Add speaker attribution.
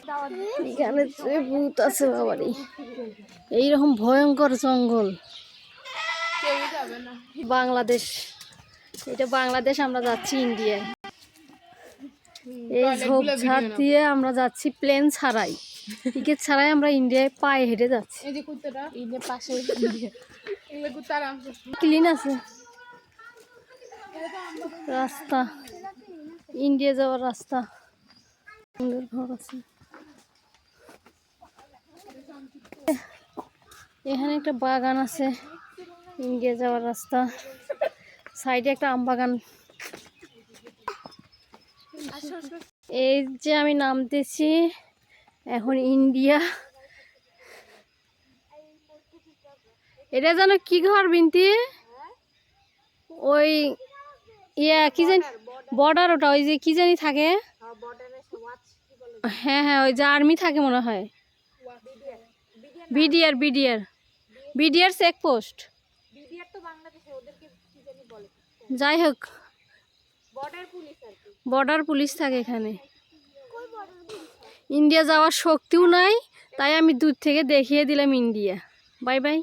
Speaker 1: এখানে ভূত আছে বাবারি, এইরকম ভয়ঙ্কর জঙ্গল। বাংলাদেশ, এটা বাংলাদেশ, আমরা যাচ্ছি ইন্ডিয়ায়। এই ঝোপঝাড় দিয়ে আমরা যাচ্ছি প্লেন ছাড়াই, টিকিট ছাড়াই আমরা ইন্ডিয়ায় পায়ে হেঁটে যাচ্ছি। ক্লিন আছে রাস্তা, ইন্ডিয়া যাওয়ার রাস্তা, সুন্দর ঘর আছে। এখানে একটা বাগান আছে, ইন্ডিয়া যাওয়ার রাস্তা, সাইডে একটা আম বাগান। এই যে আমি নামতেছি এখন ইন্ডিয়া। এটা যেন কি ঘর বিনতি, ওই ইয়া কি জানি বর্ডার, ওটা ওই যে কি জানি থাকে, হ্যাঁ হ্যাঁ ওই যে আর্মি থাকে মনে হয়, বিডিআর বিডিআর বিডিআর চেকপোস্ট, যাই হোক বর্ডার পুলিশ থাকে এখানে। ইন্ডিয়া যাওয়ার শক্তিও নাই, তাই আমি দূর থেকে দেখিয়ে দিলাম ইন্ডিয়া। Bye bye.